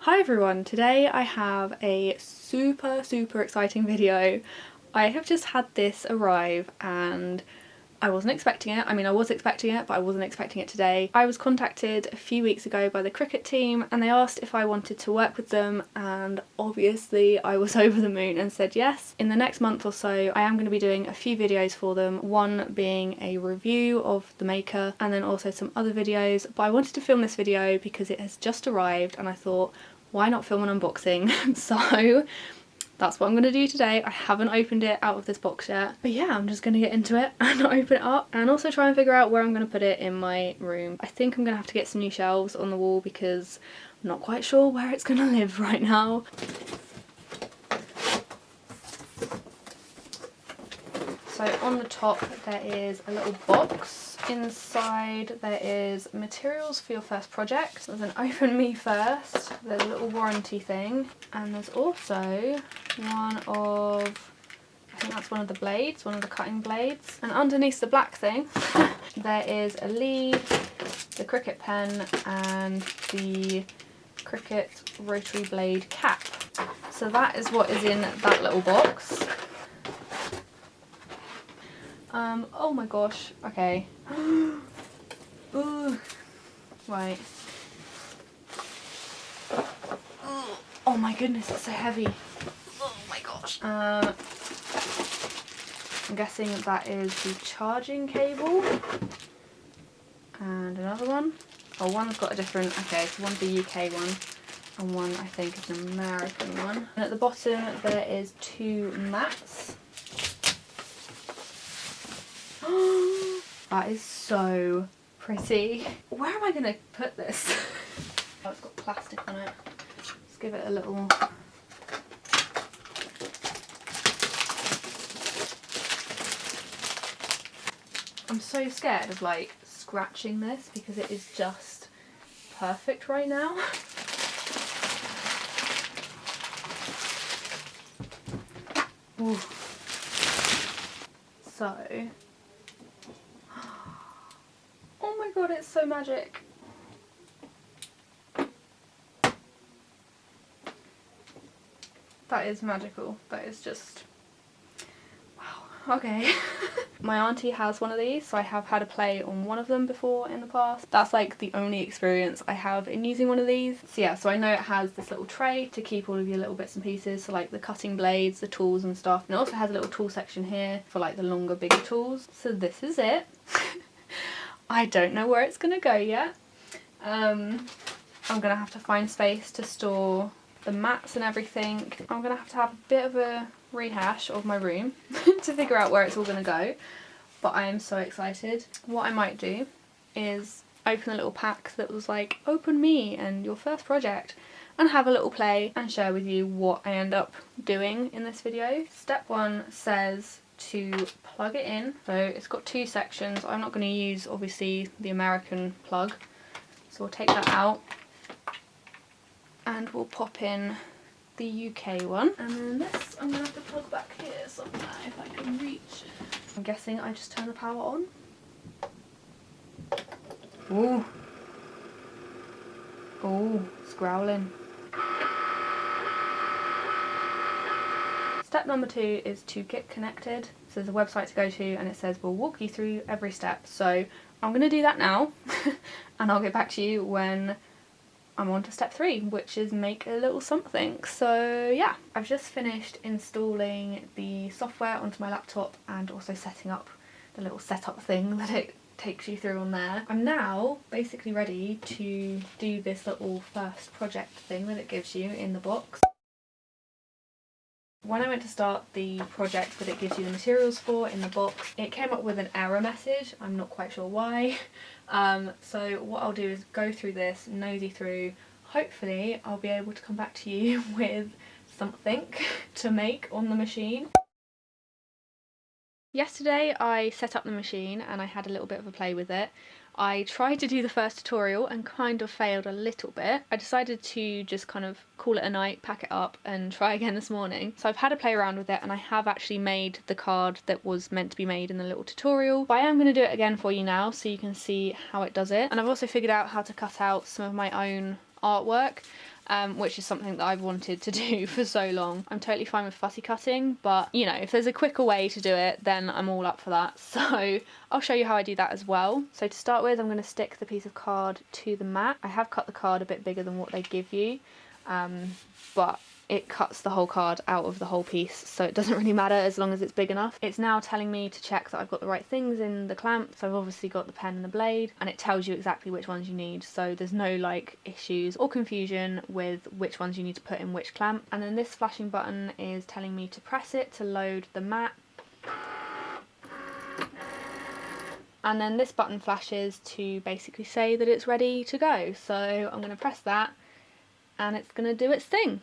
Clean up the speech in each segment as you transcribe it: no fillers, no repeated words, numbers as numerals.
Hi everyone, today I have a super exciting video. I have just had this arrive and I wasn't expecting it. I mean, I was expecting it, but I wasn't expecting it today. I was contacted a few weeks ago by the Cricut team and they asked if I wanted to work with them, and obviously I was over the moon and said yes. In the next month or so I am going to be doing a few videos for them, one being a review of the Maker and then also some other videos, but I wanted to film this video because it has just arrived and I thought, why not film an unboxing? So that's what I'm going to do today. I haven't opened it out of this box yet. But yeah, I'm just going to get into it and open it up and also try and figure out where I'm going to put it in my room. I think I'm going to have to get some new shelves on the wall because I'm not quite sure where it's going to live right now. So on the top there is a little box. Inside there is materials for your first project. There's an open me first, there's a little warranty thing, and there's also one of, I think that's one of the blades, one of the cutting blades. And underneath the black thing there is a lead, the Cricut pen and the Cricut rotary blade cap. So that is what is in that little box. Oh my gosh, okay. Ooh. Right. Oh my goodness, it's so heavy. Oh my gosh. I'm guessing that is the charging cable. And another one. Oh, one's got a different, okay, so one's the UK one and one I think is an American one. And at the bottom there is two mats. That is so pretty. Where am I going to put this? Oh, it's got plastic on it. Let's give it a little... I'm so scared of like scratching this because it is just perfect right now. Ooh. So... oh my god, it's so magic. That is magical. That is just... wow. Okay. My auntie has one of these, so I have had a play on one of them before in the past. That's like the only experience I have in using one of these. So yeah, so I know it has this little tray to keep all of your little bits and pieces, so like the cutting blades, the tools and stuff. And it also has a little tool section here for like the longer, bigger tools. So this is it. I don't know where it's gonna go yet. I'm gonna have to find space to store the mats and everything. I'm gonna have a bit of a rehash of my room to figure out where it's all gonna go, but I am so excited. What I might do is open a little pack that was like, open me and your first project, and have a little play and share with you what I end up doing in this video. Step one says to plug it in. So it's got two sections. I'm not going to use obviously the American plug, so we'll take that out and we'll pop in the UK one. And then this I'm going to have to plug back here somewhere if I can reach. I'm guessing I just turn the power on. Ooh. Oh, it's growling. Step number 2 is to get connected. So there's a website to go to and it says we'll walk you through every step. So I'm going to do that now and I'll get back to you when I'm on to step 3, which is make a little something. So yeah, I've just finished installing the software onto my laptop and also setting up the little setup thing that it takes you through on there. I'm now basically ready to do this little first project thing that it gives you in the box. When I went to start the project that it gives you the materials for in the box, it came up with an error message. I'm not quite sure why. So what I'll do is go through this, nosy through. Hopefully I'll be able to come back to you with something to make on the machine. Yesterday I set up the machine and I had a little bit of a play with it. I tried to do the first tutorial and kind of failed a little bit. I decided to just kind of call it a night, pack it up and try again this morning. So I've had a play around with it and I have actually made the card that was meant to be made in the little tutorial. But I am going to do it again for you now so you can see how it does it. And I've also figured out how to cut out some of my own artwork, which is something that I've wanted to do for so long. I'm totally fine with fussy cutting, but you know, if there's a quicker way to do it, then I'm all up for that. So I'll show you how I do that as well. So to start with, I'm going to stick the piece of card to the mat. I have cut the card a bit bigger than what they give you, but it cuts the whole card out of the whole piece, so it doesn't really matter as long as it's big enough. It's now telling me to check that I've got the right things in the clamp, so I've obviously got the pen and the blade, and it tells you exactly which ones you need, so there's no like issues or confusion with which ones you need to put in which clamp. And then this flashing button is telling me to press it to load the mat. And then this button flashes to basically say that it's ready to go. So I'm going to press that and it's going to do its thing.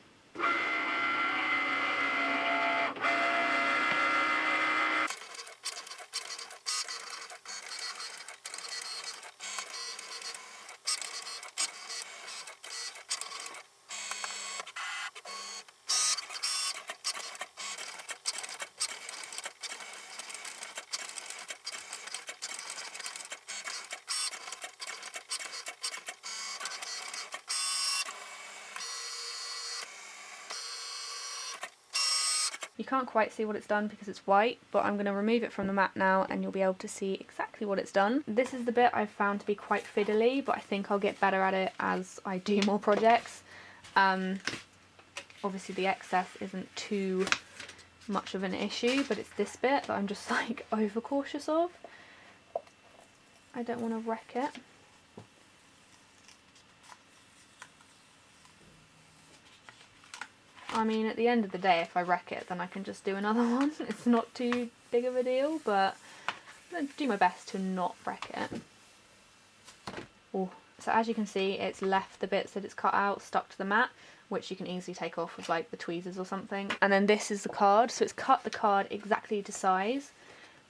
You can't quite see what it's done because it's white, but I'm going to remove it from the mat now and you'll be able to see exactly what it's done. This is the bit I've found to be quite fiddly, but I think I'll get better at it as I do more projects. Obviously the excess isn't too much of an issue, but it's this bit that I'm just like over cautious of. I don't want to wreck it. I mean, at the end of the day, if I wreck it, then I can just do another one. It's not too big of a deal, but I'm going to do my best to not wreck it. Oh. So as you can see, it's left the bits that it's cut out stuck to the mat, which you can easily take off with like the tweezers or something. And then this is the card, so it's cut the card exactly to size.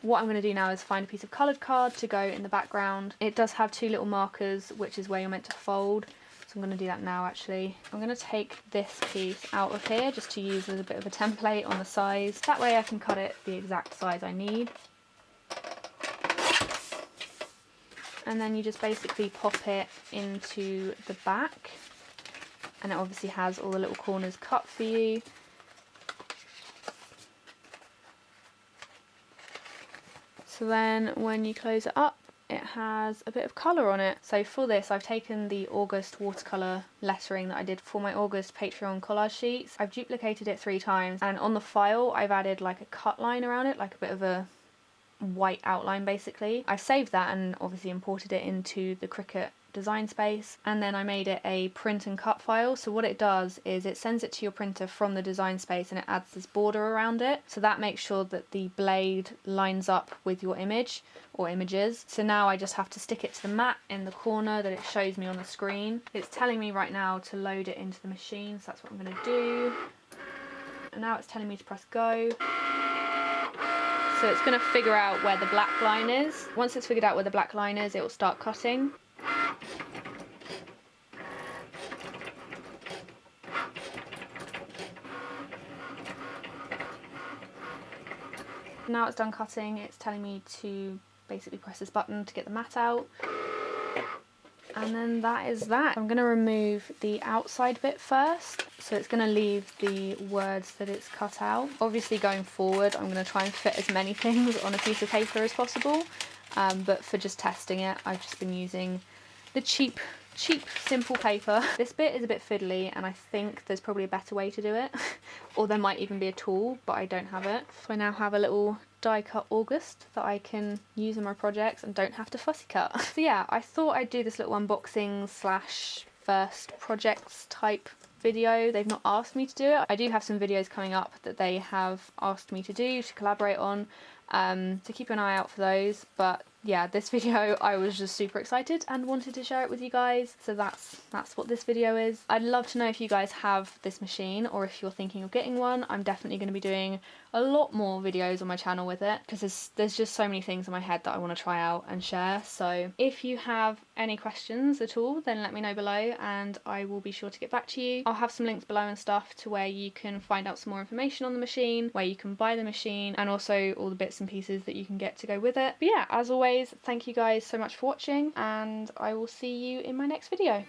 What I'm going to do now is find a piece of coloured card to go in the background. It does have two little markers, which is where you're meant to fold. So I'm going to do that now actually. I'm going to take this piece out of here just to use as a bit of a template on the size. That way I can cut it the exact size I need. And then you just basically pop it into the back. And it obviously has all the little corners cut for you. So then when you close it up, it has a bit of colour on it. So for this, I've taken the August watercolour lettering that I did for my August Patreon collage sheets. I've duplicated it 3 times, and on the file I've added like a cut line around it, like a bit of a white outline basically. I've saved that and obviously imported it into the Cricut design space, and then I made it a print and cut file. So what it does is it sends it to your printer from the design space and it adds this border around it, so that makes sure that the blade lines up with your image or images. So now I just have to stick it to the mat in the corner that it shows me on the screen. It's telling me right now to load it into the machine, so that's what I'm going to do. And now it's telling me to press go. So it's going to figure out where the black line is. Once it's figured out where the black line is, it will start cutting. Now it's done cutting, it's telling me to basically press this button to get the mat out. And then that is that. I'm going to remove the outside bit first. So it's going to leave the words that it's cut out. Obviously going forward, I'm going to try and fit as many things on a piece of paper as possible. But for just testing it, I've just been using the cheap, simple paper. This bit is a bit fiddly and I think there's probably a better way to do it. Or there might even be a tool, but I don't have it. So I now have a little die cut August that I can use in my projects and don't have to fussy cut. So yeah, I thought I'd do this little unboxing slash first projects type video. They've not asked me to do it. I do have some videos coming up that they have asked me to do, to collaborate on, so keep an eye out for those. But yeah, this video I was just super excited and wanted to share it with you guys, so that's what this video is. I'd love to know if you guys have this machine or if you're thinking of getting one. I'm definitely going to be doing a lot more videos on my channel with it because there's just so many things in my head that I want to try out and share. So if you have any questions at all, then let me know below and I will be sure to get back to you. I'll have some links below and stuff to where you can find out some more information on the machine, where you can buy the machine, and also all the bits and pieces that you can get to go with it. But yeah, as always, thank you guys so much for watching and I will see you in my next video.